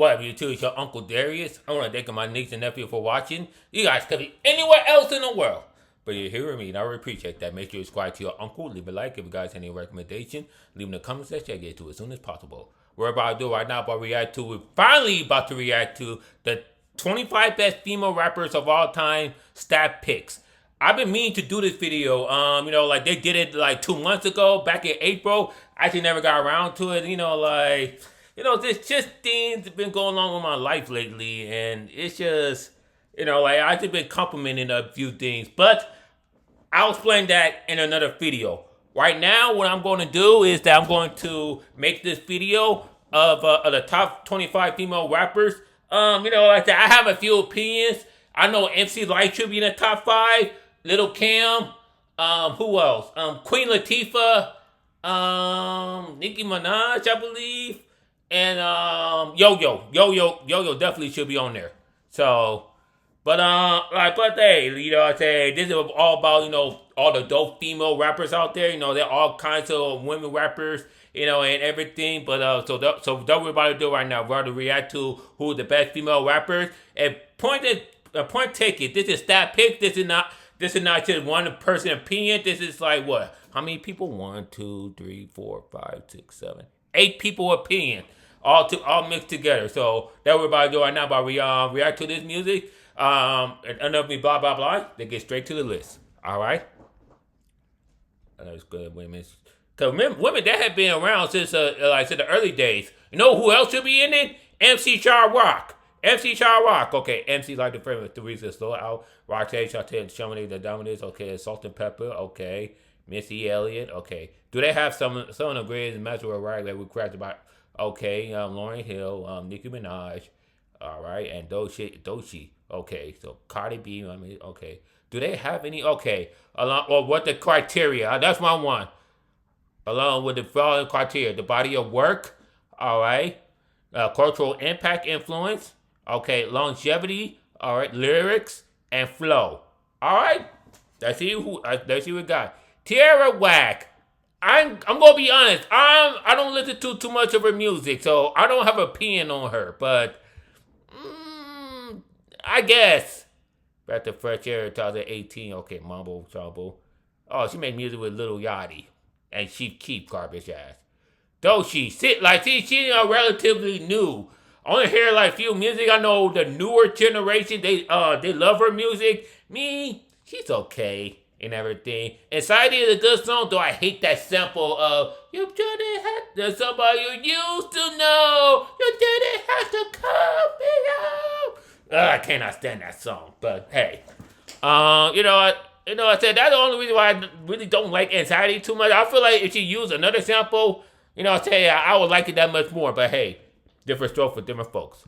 What, you too? It's your Uncle Darius. I want to thank my niece and nephew for watching. You guys could be anywhere else in the world, but you're here with me, and I really appreciate that. Make sure you subscribe to your uncle. Leave a like. If you guys have any recommendation, leave in the comment section. I get to it as soon as possible. We're about to do right now, we're finally about to react to the 25 best female rappers of all time stat picks. I've been meaning to do this video. Like they did it like 2 months ago, back in April. I actually never got around to it. There's just things that been going on with my life lately, and it's just, I've just been complimenting a few things, but I'll explain that in another video. Right now, what I'm going to do is that I'm going to make this video of the top 25 female rappers. I have a few opinions. I know MC Lyte should be in the top 5. Little Kim. Who else? Queen Latifah. Nicki Minaj, I believe. And Yo-Yo definitely should be on there. So, but hey, this is all about, all the dope female rappers out there. There are all kinds of women rappers, and everything. But so that's what we're about to do right now. We're about to react to who the best female rappers. And point taken. This is stat pick. This is not just one person opinion. This is like what? How many people? 1, 2, 3, 4, 5, 6, 7, 8 people opinion. All mixed together. So that's what we're about to do right now. About react to this music. And enough me blah blah blah. They get straight to the list. All right. That's good, women. Cause women that have been around since the early days. You know who else should be in it? MC Sha Rock. MC Sha Rock. Okay. MC like the friend with Theresa Slow out. Roxanne, Chantel, Chamonix, the Dominants. Okay. Salt and Pepper. Okay. Missy Elliott. Okay. Do they have some of the greatest matches right that we cracked about? Okay, Lauryn Hill, Nicki Minaj, all right, and Doechii. Okay, so Cardi B. Okay. Do they have any? Okay, what the criteria? That's my one. Along with the following criteria: the body of work, all right, cultural impact, influence, okay, longevity, all right, lyrics and flow, all right. Let's see what we got. Tierra Whack. I'm gonna be honest. I don't listen to too much of her music, so I don't have an opinion on her. But I guess back to Fresh Air 2018. Okay, Mumble Trouble. Oh, she made music with Lil Yachty, and she keep garbage ass. Doechii, she's relatively new. I only hear like few music. I know the newer generation they love her music. Me, she's okay. And everything. Anxiety is a good song, though I hate that sample of you didn't have to somebody you used to know. You didn't have to call me out. I cannot stand that song. But hey, I said that's the only reason why I really don't like Anxiety too much. I feel like if she used another sample, I would like it that much more. But hey, different stroke for different folks.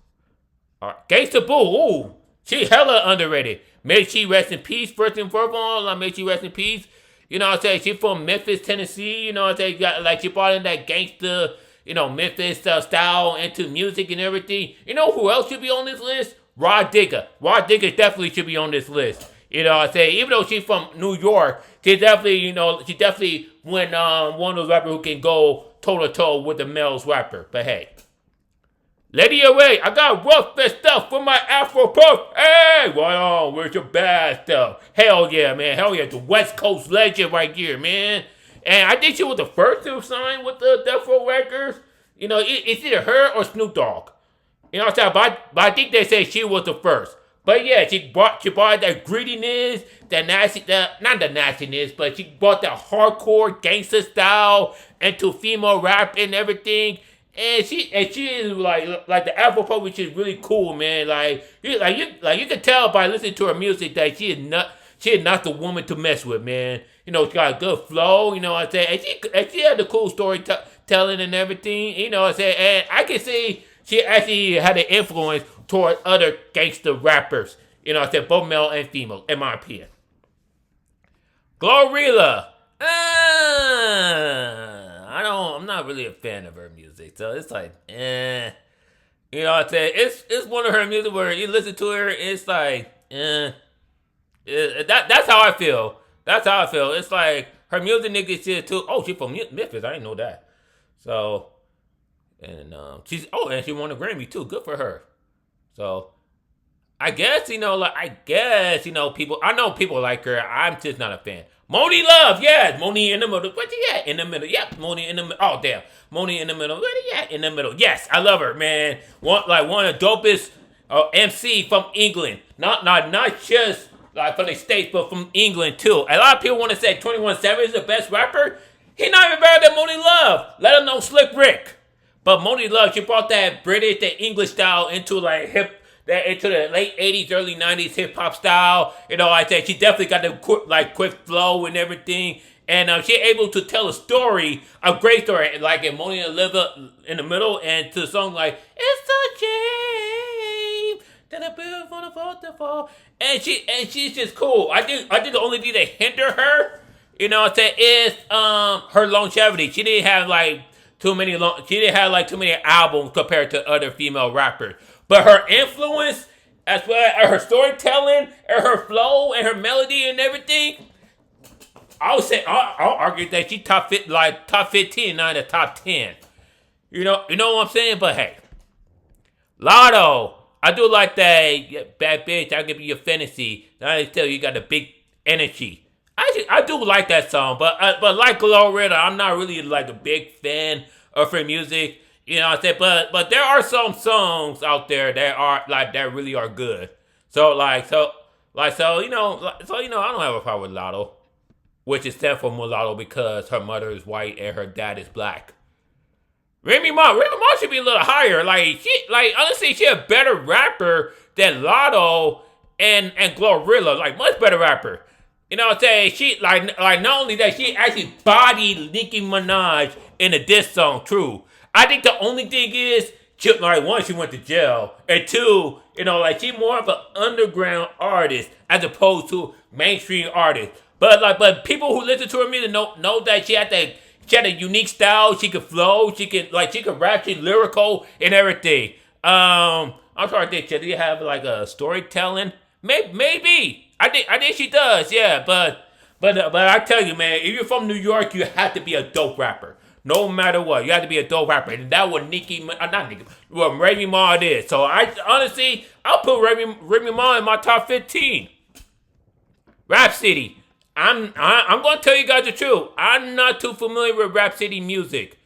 All right, Gangsta Boo. Ooh, she hella underrated. May she rest in peace, first and foremost. May she rest in peace. She from Memphis, Tennessee. She brought in that gangster, Memphis style into music and everything. You know who else should be on this list? Rod Digger. Rod Digger definitely should be on this list. Even though she's from New York, she definitely one of those rappers who can go toe to toe with the male's rapper. But hey. Lady Away, I got rough stuff for my Afro Puff. Hey, where's your bad stuff? Hell yeah, man. Hell yeah, the West Coast legend right here, man. And I think she was the first to sign with the Death Row Records. It's either her or Snoop Dogg. But I think they say she was the first. But yeah, she brought that grittiness, not the nastiness, but she brought that hardcore gangster style into female rap and everything. And she is like the Afro Pop, which is really cool, man. You can tell by listening to her music that she is not the woman to mess with, man. She got a good flow, and she had the cool storytelling and everything, and I can see she actually had an influence toward other gangster rappers, both male and female, in my opinion. Glorilla. I'm not really a fan of her music, so it's like, It's one of her music where you listen to her, it's like, That's how I feel. It's like her music nigga shit too. Oh, she from Memphis. I didn't know that. So, And and she won a Grammy too. Good for her. So I guess people. I know people like her. I'm just not a fan. Moni Love, yes, Moni in the middle. Where you at? In the middle. Yep, Moni in the middle. Oh damn, Moni in the middle. Where you at? In the middle. Yes, I love her, man. One of the dopest MC from England. Not just like from the States, but from England too. A lot of people want to say 21 Savage is the best rapper. He's not even better than Moni Love. Let alone Slick Rick. But Moni Love, she brought that British, that English style into like into the late 80s, early 90s hip hop style. I said she definitely got the quick flow and everything. And she's able to tell a story, a great story, like in Moni Love in the middle, and to the song like, it's a shame that a beautiful waterfall. And she's just cool. I think the only thing that hinder her, is her longevity. She didn't have too many albums compared to other female rappers. But her influence, as well as her storytelling, and her flow, and her melody, and everything, I'll argue that she top 15, not the top 10. You know what I'm saying? But hey, Lotto, I do like that. Yeah, bad bitch, I'll give you your fantasy. I tell you got a big energy. I do like that song, but like Glorilla, I'm not really like a big fan of her music. You know what I'm saying? But there are some songs out there that are that really are good. So I don't have a problem with Lotto, which is stand for mulatto because her mother is white and her dad is black. Remy Ma should be a little higher. Honestly, she a better rapper than Lotto and Glorilla. Much better rapper. You know what I'm saying? She not only that, she actually bodied Nicki Minaj in a diss song. True. I think the only thing is, one, she went to jail, and two, she's more of an underground artist as opposed to mainstream artist. But people who listen to her music know that she had a unique style. She could flow. She could rap. She's lyrical and everything. I'm trying to think. Does she have a storytelling? Maybe. I think she does. Yeah, but I tell you, man, if you're from New York, you have to be a dope rapper. No matter what, you have to be a dope rapper, and that what Remy Ma is. So I'll put Remy Ma in my top 15. Rhapsody. I'm gonna tell you guys the truth. I'm not too familiar with Rhapsody music.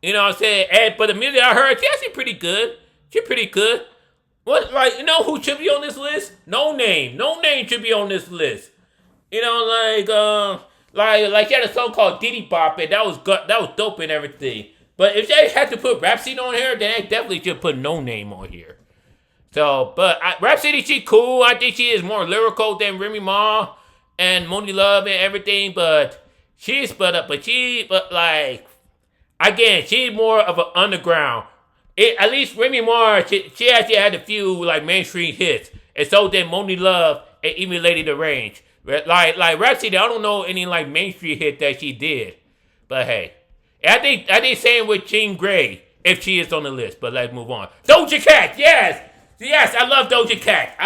You know what I'm saying? But the music I heard, she's actually pretty good. She's pretty good. What who should be on this list? Noname. Noname should be on this list. She had a song called Diddy Bop, and that was dope and everything. But if they had to put Rhapsody on here, then they definitely should put Noname on here. So, Rhapsody, she cool. I think she is more lyrical than Remy Ma and Moni Love and everything. She's more of an underground. At least Remy Ma, she actually had a few mainstream hits, and so did Moni Love and even Lady the Range. Rhapsody, I don't know any mainstream hit that she did, but hey, I think same with Jae Grae if she is on the list. But let's move on. Doja Cat, yes, I love Doja Cat.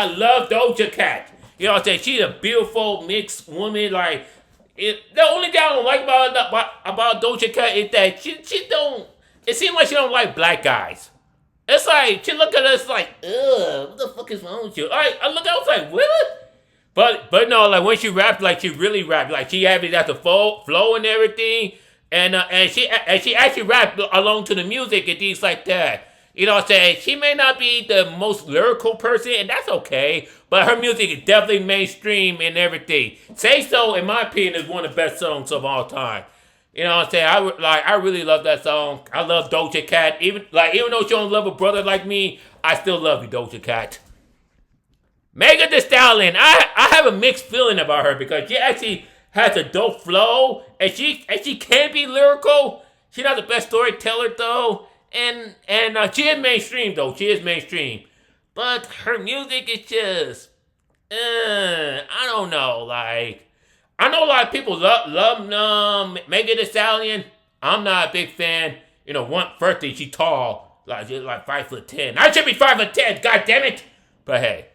You know what I'm saying? She's a beautiful mixed woman. The only thing I don't like about Doja Cat is that she don't. It seems like she don't like black guys. It's she look at us ugh, what the fuck is wrong with you? I look at her, what? But no, when she raps, she really raps. She has the flow and everything. And she actually raps along to the music and things like that. You know what I'm saying? She may not be the most lyrical person, and that's okay. But her music is definitely mainstream and everything. Say So, in my opinion, is one of the best songs of all time. You know what I'm saying? I really love that song. I love Doja Cat. Even though she don't love a brother like me, I still love you, Doja Cat. Megan Thee Stallion. I have a mixed feeling about her because she actually has a dope flow, and she can be lyrical. She's not the best storyteller though, and she is mainstream though. She is mainstream, but her music is just, I don't know. I know a lot of people love Megan Thee Stallion. I'm not a big fan. First thing, she tall, she's 5'10". I should be 5'10". God damn it! But hey.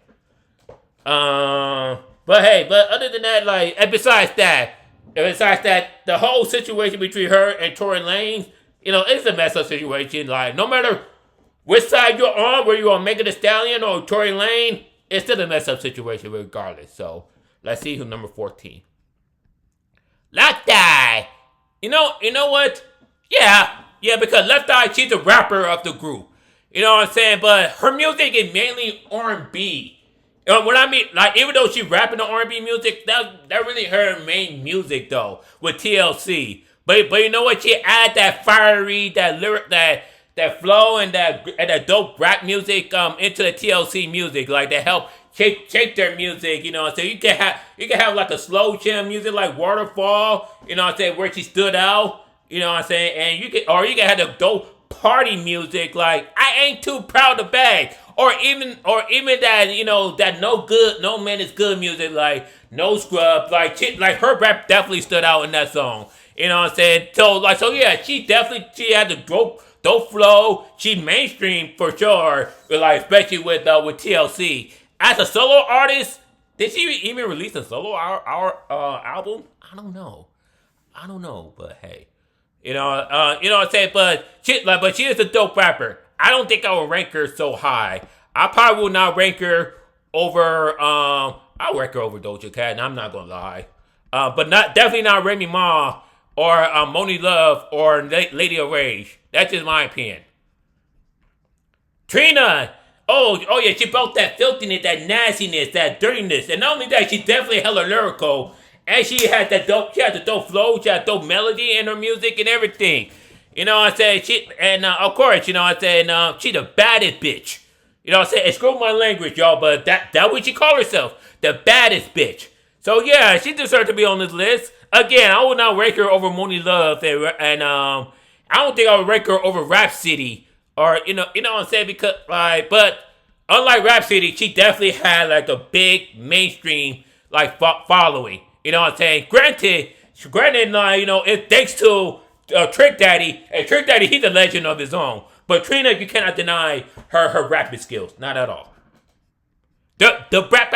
But other than that, and besides that, the whole situation between her and Tory Lanez, it's a mess up situation. Like, no matter which side you're on, whether you're on Megan Thee Stallion or Tory Lane, it's still a mess up situation regardless. So, let's see who's number 14. Left Eye. You know what? Yeah, because Left Eye, she's the rapper of the group. You know what I'm saying? But her music is mainly R&B. What I mean, like, even though she's rapping the R&B music, that really her main music though, with TLC. But you know what? She add that fiery, that lyric, that flow and that dope rap music into the TLC music, like that help shape their music. You know what I'm saying? You can have like a slow jam music like Waterfall. You know what I'm saying? Where she stood out. You know what I'm saying? And you can have the dope party music like I Ain't Too Proud to Beg, or even that that No Man Is Good music like No Scrubs, like her rap definitely stood out in that song. You know what I'm saying? So yeah, she had the dope flow. She mainstream for sure, like especially with TLC. As a solo artist, did she even release a solo album? I don't know, but hey. You know what I'm saying? But she is a dope rapper. I don't think I would rank her so high. I probably will not rank her over I'll rank her over Doja Cat, and I'm not gonna lie. But definitely not Remy Ma or Moni Love or Lady of Rage. That's just my opinion. Trina. Oh yeah, she brought that filthiness, that nastiness, that dirtiness, and not only that, she definitely hella lyrical. And she had the dope flow, she had dope melody in her music and everything. You know what I'm saying? Of course, you know what I'm saying? She the baddest bitch. You know what I'm saying? Excuse my language, y'all, but that what she call herself. The baddest bitch. So yeah, she deserves to be on this list. Again, I would not rank her over Moni Love, and I don't think I would rank her over Rhapsody. Or, you know what I'm saying? Because, but unlike Rhapsody, she definitely had like a big mainstream following. You know what I'm saying? Granted, it's thanks to Trick Daddy. And Trick Daddy, he's a legend of his own. But Trina, you cannot deny her rapping skills. Not at all. The Brat,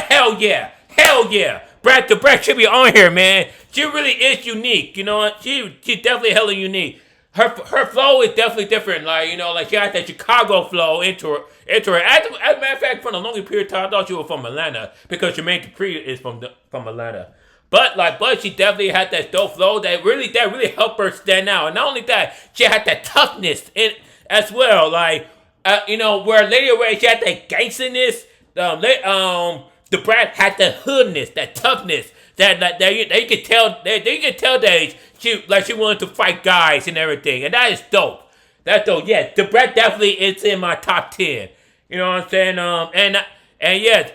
hell yeah. The Brat should be on here, man. She really is unique. You know what? She definitely hella unique. Her flow is definitely different. She had that Chicago flow into her. As a matter of fact, for a longer period of time, I thought she was from Atlanta because Jermaine Dupri is from Atlanta. But she definitely had that dope flow that really helped her stand out. And not only that, she had that toughness in as well. Where Lady Ray, she had that gangsterness. The Brat had that hoodness, that toughness. That you could tell that she wanted to fight guys and everything, and that is dope. That's dope. Yeah, the Brat definitely is in my top 10. You know what I'm saying? And yes,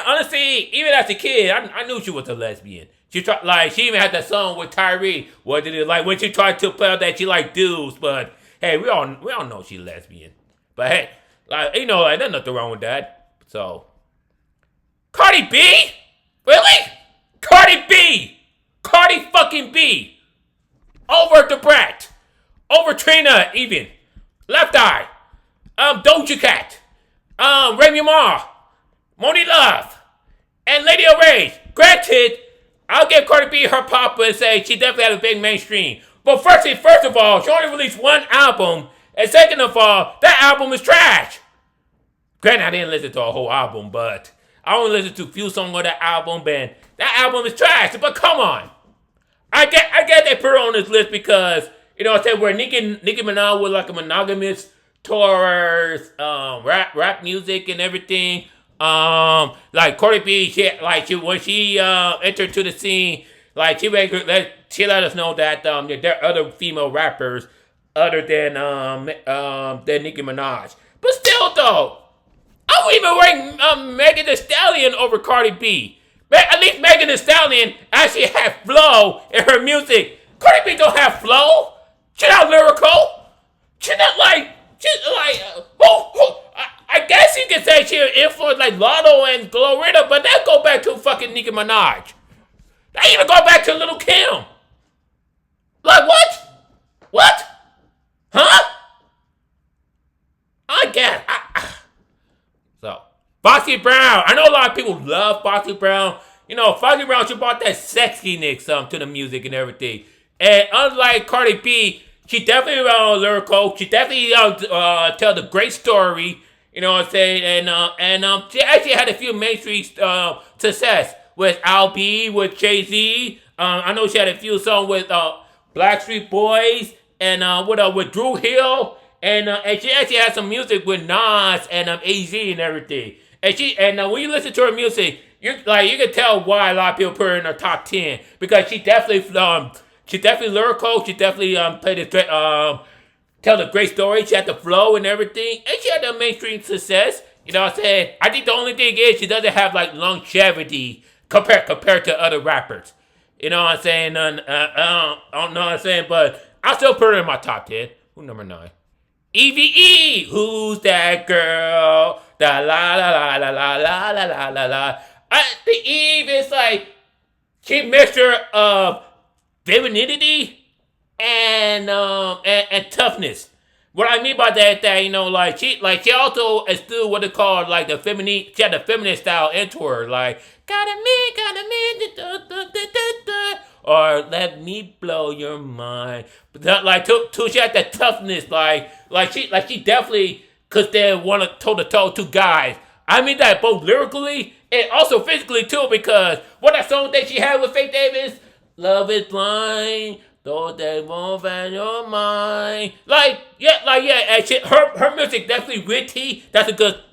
honestly, even as a kid, I knew she was a lesbian. She even had that song with Tyree. What did it like when she tried to play out that she liked dudes? But hey, we all know she's lesbian. But hey, there's nothing wrong with that. So, Cardi B, really? Cardi fucking B, over the Brat, over Trina even, Left Eye, Doja Cat, Remy Ma, Moni Love, and Lady of Rage. Granted, I'll give Cardi B her pop and say she definitely had a big mainstream. But first of all, she only released one album, and second of all, that album is trash. Granted, I didn't listen to a whole album, but I only listened to a few songs of that album, and that album is trash. But come on. I get they put her on this list because, I said where Nicki Minaj was like a monogamous towards rap music and everything. Like Cardi B, when she entered to the scene, she let us know that there are other female rappers other than Nicki Minaj. But still though, I would even rank Megan Thee Stallion over Cardi B. At least Megan Thee Stallion actually had flow in her music. Cardi B don't have flow. She's not lyrical. She's not I guess you could say she influenced like Lotto and Glorilla, but that go back to fucking Nicki Minaj. That even go back to Lil' Kim. Like what? What? Huh? I guess. So, Foxy Brown. I know a lot of people love Foxy Brown. Foxy Brown, she brought that sexiness to the music and everything. And unlike Cardi B, She definitely lyrical. She definitely tell the great story. You know what I'm saying? And she actually had a few mainstream success with Al B, with Jay-Z. I know she had a few songs with Blackstreet Boys and with Drew Hill. And she actually had some music with Nas and AZ and everything. And when you listen to her music, you can tell why a lot of people put her in her top 10 because she definitely lyrical. She definitely tell a great story. She had the flow and everything, and she had the mainstream success. You know what I'm saying? I think the only thing is she doesn't have like longevity compared to other rappers. You know what I'm saying? I don't know what I'm saying, but I'll still put her in my top 10. Who's number 9? EVE. Who's that girl? Da la la la la la la la la la. I think Eve is like she mixture of femininity and toughness. What I mean by that she also is still what they call like the feminine. She had the feminine style into her, like got me, or let me blow your mind. But she had that toughness, like she definitely could stand one toe to toe two guys. I mean that both lyrically and also physically too, because what that song that she had with Faith Davis, Love Is Blind, though they won't find your mind. And her music definitely witty. That's a good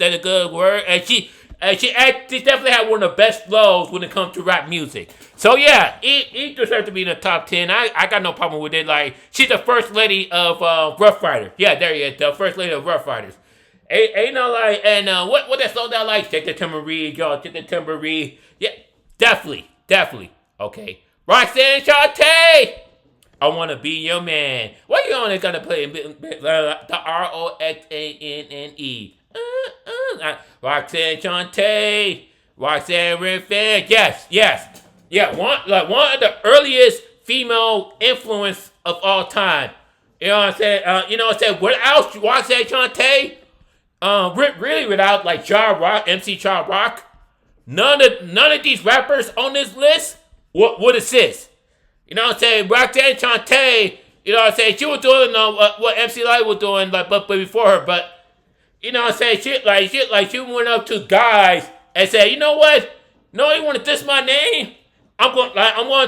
word. And she definitely had one of the best flows when it comes to rap music. So yeah, it deserves to be in the top 10. I got no problem with it. Like she's the first lady of Rough Riders. Yeah, there you go, the first lady of Rough Riders. What that song that like? Take the tambourine, y'all. Take the tambourine. Yeah, definitely. Okay, Roxanne Shante. I wanna be your man. Why you only gonna play the Roxanne? Roxanne Shante, Roxanne Renfrew. Yes. Yeah, one of the earliest female influence of all time. You know what I'm saying? Without Roxanne Shante, really without like Sha Rock, MC Sha Rock, none of these rappers on this list would exist. You know what I'm saying? Roxanne Shante, you know what I'm saying? She was doing what MC Lyte was doing, but before her. But you know what I'm saying? She went up to guys and said, you know what? No, you want to diss my name? I'm going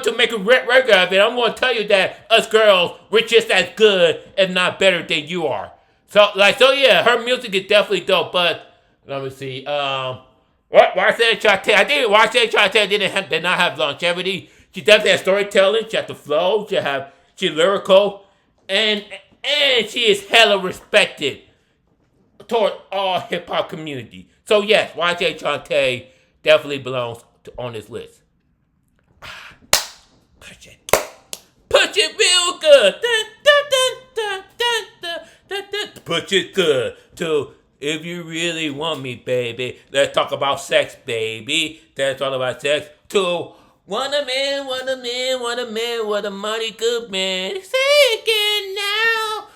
to make a record of it. I'm going to tell you that us girls, we're just as good, if not better than you are. So yeah, her music is definitely dope. But let me see. Roxanne Shante, I think Roxanne Shante did not have longevity. She definitely has storytelling. She has the flow. She's lyrical, and she is hella respected toward all hip hop community. So yes, Roxanne Shante definitely belongs on this list. Push it real good. Push it good too. If you really want me, baby, let's talk about sex, baby. Let's talk about sex too. Want a man, what a mighty good man. Say it again now.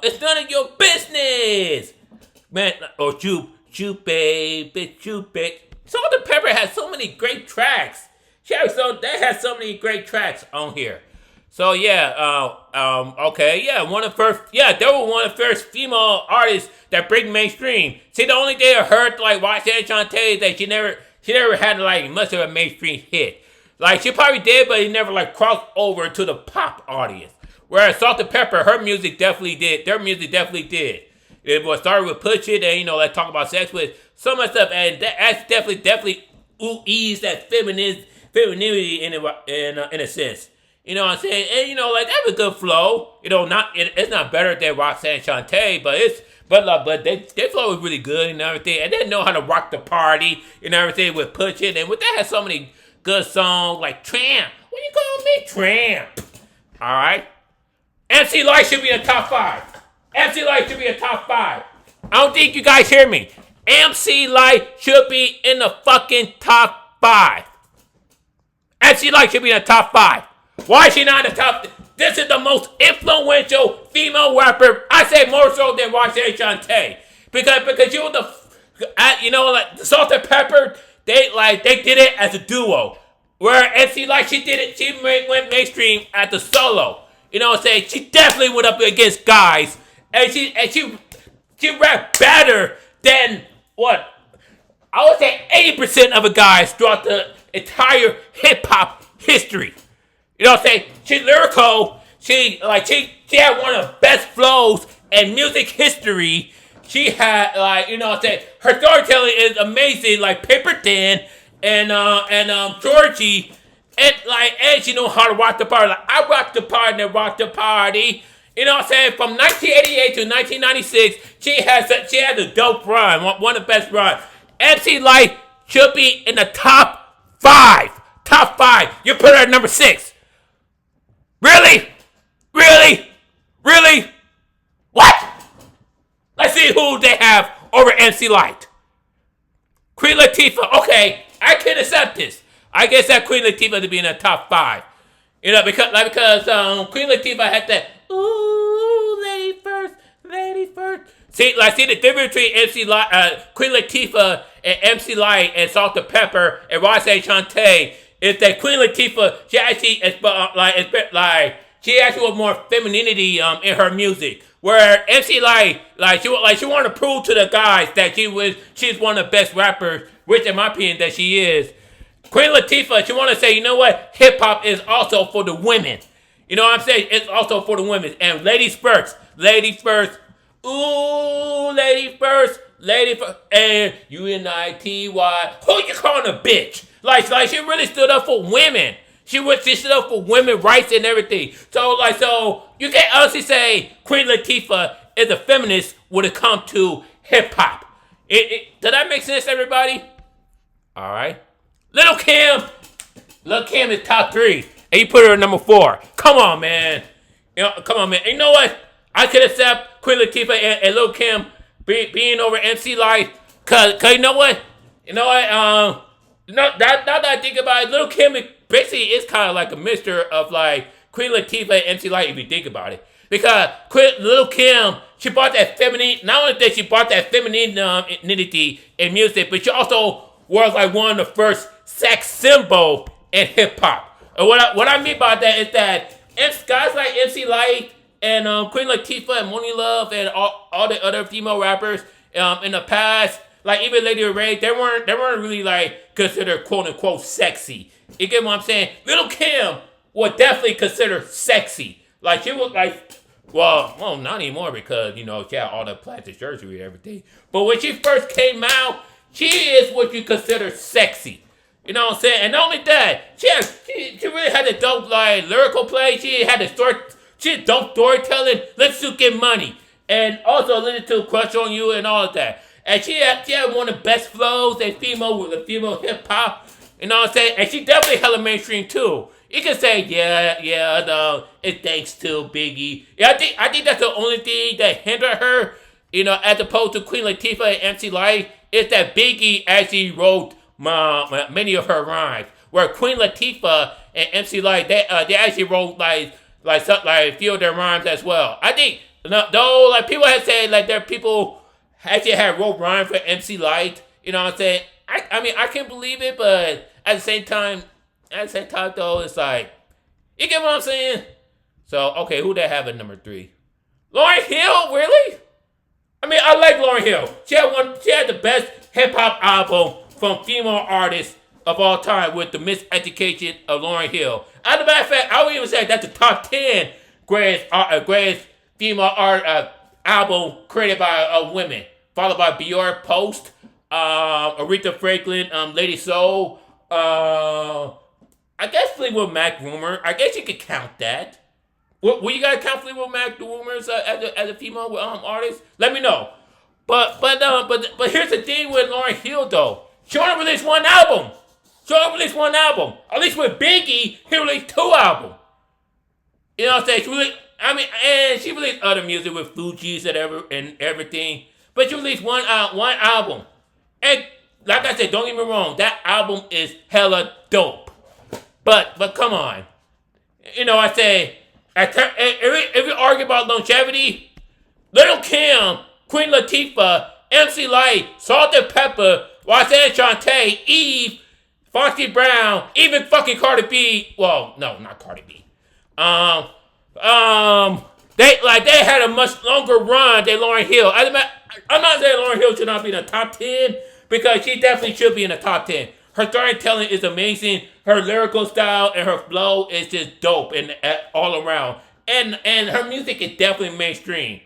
It's none of your business, man. Or shoot, baby. Salt Pepper has so many great tracks. They has so many great tracks on here. So yeah, okay, yeah, they were one of the first female artists that break mainstream. See, the only thing I heard like Roxanne Shante is that she never had like much of a mainstream hit. Like she probably did, but it never like crossed over to the pop audience. Whereas Salt Pepper, her music definitely did. Their music definitely did. It was started with Push It, and like talk about sex with so much stuff, and that's definitely eased that femininity in a sense. You know what I'm saying? And that's a good flow. It's not better than Roxanne Shante, but they flow is really good and everything. And they know how to rock the party and everything with Push It. And with that has so many good songs like Tramp. What you call me? Tramp. Alright? MC Lyte should be in the top 5. MC Lyte should be in the top 5. I don't think you guys hear me. MC Lyte should be in the fucking top 5. MC Lyte should be in the top 5. Why is she not in the top? This is the most influential female rapper. I say more so than Roxanne Shante. Because you were like Salt and Pepper, they did it as a duo. Where MC Lyte, she went mainstream as a solo. You know what I'm saying? She definitely went up against guys. And she rapped better than what? I would say 80% of the guys throughout the entire hip hop history. You know what I'm saying? She's lyrical. She had one of the best flows in music history. She had you know what I'm saying? Her storytelling is amazing, like Paper Thin and Georgie, and she know how to rock the party. Like I rock the party and rock the party. You know what I'm saying? From 1988 to 1996, she had a dope run, one of the best runs. MC Lyte should be in the top 5. Top 5. You put her at number 6. Really? Really? Really? What? Let's see who they have over MC Lyte. Queen Latifah. Okay, I can accept this. I guess that Queen Latifah to be in the top 5. You know, because Queen Latifah had that ooh, lady first. See the difference between Queen Latifah and MC Lyte and Salt-N-Pepa and Ross A. Shantae is that Queen Latifah, she actually she actually was more femininity in her music. Where MC Lyte, she wanted to prove to the guys that she's one of the best rappers, which in my opinion that she is. Queen Latifah, she want to say, you know what? Hip hop is also for the women. You know what I'm saying? It's also for the women. And ladies first. Ooh, ladies first. And UNITY. Who you calling a bitch? Like she really stood up for women. She stood up for women's rights and everything. So you can't honestly say Queen Latifah is a feminist when it comes to hip hop. Does that make sense, everybody? All right. Lil' Kim is top 3, and you put her at number 4. Come on, man. You know what? I could accept Queen Latifah and Lil' Kim being over MC Lyte, cause you know what? Now that I think about it, Lil' Kim basically is kind of like a mixture of like Queen Latifah and MC Lyte if you think about it. Because Lil' Kim, she brought that feminine. Not only that she brought that femininity in music, but she also was like one of the first sex symbol in hip hop. And what I mean by that is that guys like MC Lyte and Queen Latifah and Monie Love and all the other female rappers in the past, like even Lady Ray, they weren't really like considered quote unquote sexy. You get what I'm saying? Lil' Kim was definitely considered sexy. Like she was like, well, not anymore because she had all the plastic surgery and everything. But when she first came out, she is what you consider sexy. You know what I'm saying? And not only that, she really had a dope lyrical play. She had dope storytelling. Let's just get money. And also listen to Crush on You and all of that. And she had one of the best flows with the female hip hop. You know what I'm saying? And she definitely hella mainstream too. You can say, it's thanks to Biggie. Yeah, I think that's the only thing that hindered her, as opposed to Queen Latifah and MC Lyte, is that Biggie actually wrote many of her rhymes. Where Queen Latifah and MC Lyte, they actually wrote like a few of their rhymes as well. I think though people have said like there are people actually had wrote rhymes for MC Lyte. You know what I'm saying? I mean I can't believe it, but at the same time though, it's like, you get what I'm saying? So okay, who they have at number 3? Lauryn Hill, really? I mean, I like Lauryn Hill. She had the best hip hop album from female artists of all time with The Miseducation of Lauryn Hill. As a matter of fact, I would even say that's the top 10 greatest female art album created by women, followed by Bjork, Post, Aretha Franklin, Lady Soul, I guess Fleetwood Mac, Rumor. I guess you could count that. Will you guys count Fleetwood Mac, the Rumors as a female artist? Let me know. But here's the thing with Lauryn Hill though. She only released one album. At least with Biggie, he released 2 albums. You know what I'm saying? And she released other music with Fugees and everything. But she released one album. And like I said, don't get me wrong, that album is hella dope. But come on. I say, if we argue about longevity, Lil' Kim, Queen Latifah, MC Lyte, Salt-N-Pepa, Roxanne Shante, Eve, Foxy Brown, even fucking Cardi B. Well, no, not Cardi B. They had a much longer run than Lauryn Hill. I'm not saying Lauryn Hill should not be in the top 10 because she definitely should be in the top 10. Her storytelling is amazing. Her lyrical style and her flow is just dope and all around. And her music is definitely mainstream.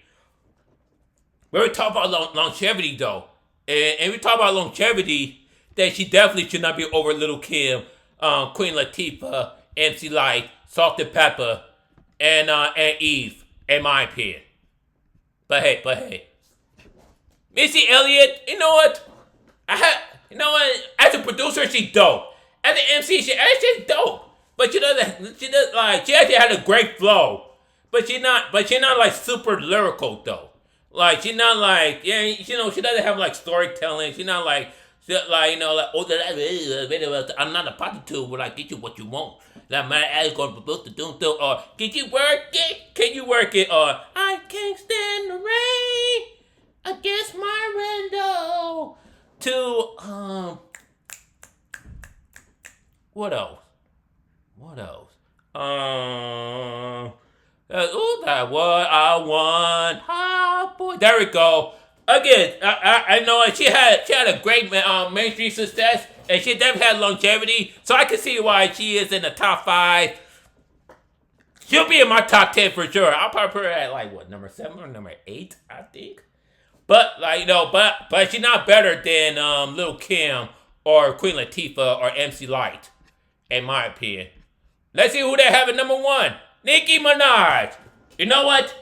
When we talk about longevity though, and we talk about longevity, that she definitely should not be over Lil' Kim, Queen Latifah, MC Lyte, Salt and Pepper, and Eve, in my opinion. But hey, Missy Elliott, you know what? As a producer, she's dope. As an MC, she's dope. But she actually had a great flow. But she's not like super lyrical though. Like she's not like she doesn't have like storytelling. She's not like I'm not a prostitute where I get you what you want. Like my ass going to do or can you work it? Can you work it? Or I can't stand the rain against my window. To what else? That what I want. Oh boy, there we go. Again, I know she had a great mainstream success, and she definitely had longevity. So I can see why she is in the top 5. She'll be in my top 10 for sure. I'll probably put her at like what, number 7 or number 8, I think. But but she's not better than Lil' Kim or Queen Latifah or MC Lyte, in my opinion. Let's see who they have at number 1. Nicki Minaj. You know what?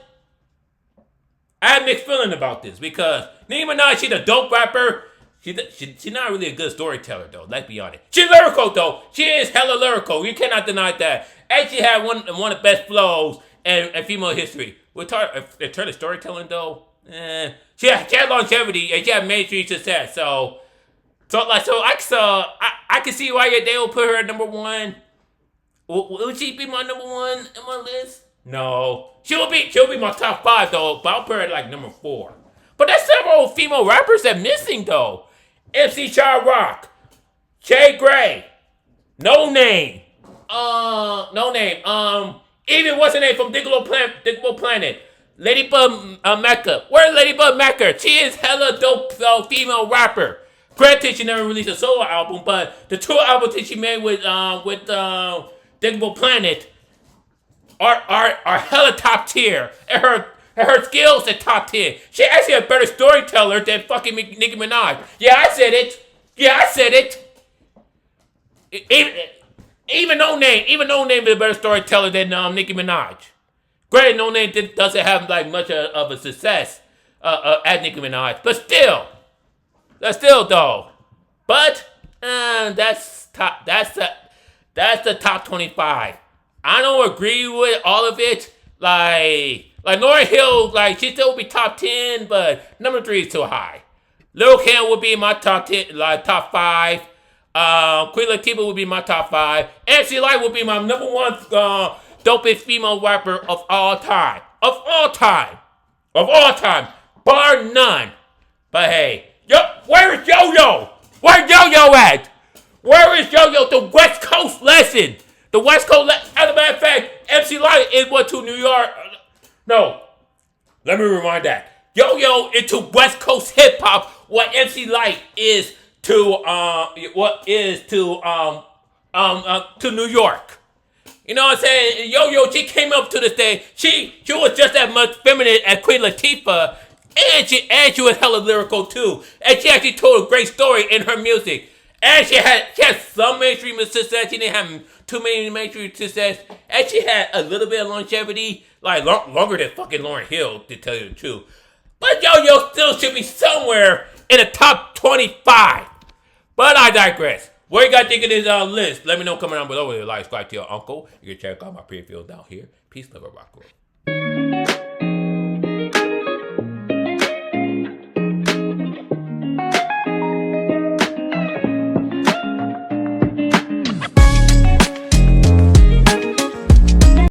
I have mixed feeling about this because Nicki Minaj, she's a dope rapper. She's not really a good storyteller though. Let's be honest. She's lyrical though. She is hella lyrical. You cannot deny that. And she had one of the best flows in female history. In terms of storytelling though, she had longevity and she had mainstream success. So I can see why they will put her at number 1. Would she be my number 1 in my list? No. She'll be my top 5 though, but I'll put her at like number 4. But there's several female rappers that missing though. MC Sha Rock, Jae Grae, Noname, even what's her name from Diggable Planet, Ladybug Mecca. Where's Ladybug Mecca? She is hella dope female rapper. Granted, she never released a solo album, but the 2 albums that she made with Diggable Planet are hella top tier, and her skills are top tier. She actually a better storyteller than fucking Nicki Minaj. Yeah, I said it. Even Noname is a better storyteller than Nicki Minaj. Granted, Noname doesn't have like much of a success as Nicki Minaj, but still, though. But that's the top 25. I don't agree with all of it. Like Lauryn Hill, like she still would be top 10, but number 3 is too high. Lil' Kim would be in my top 10, like top 5. Queen Latifah would be my top 5. MC Lyte would be my number 1 dopest female rapper of all time. Bar none. But hey, where is Yo-Yo? Where's Yo-Yo at? Where is Yo-Yo? The West Coast lesson. The West Coast lesson. As a matter of fact, MC Lyte is to New York. No. Let me rewind that. Yo-Yo is to West Coast hip hop what MC Lyte is to New York. You know what I'm saying? Yo-Yo, she came up to the stage. She was just as much feminine as Queen Latifah, and she was hella lyrical too. And she actually told a great story in her music. And she had some mainstream success. She didn't have too many mainstream success. And she had a little bit of longevity, like longer than fucking Lauryn Hill, to tell you the truth. But Yo-Yo still should be somewhere in the top 25. But I digress. What you guys think of this list? Let me know coming down below. Like, subscribe to your uncle. You can check out my previews down here. Peace, love, and rock.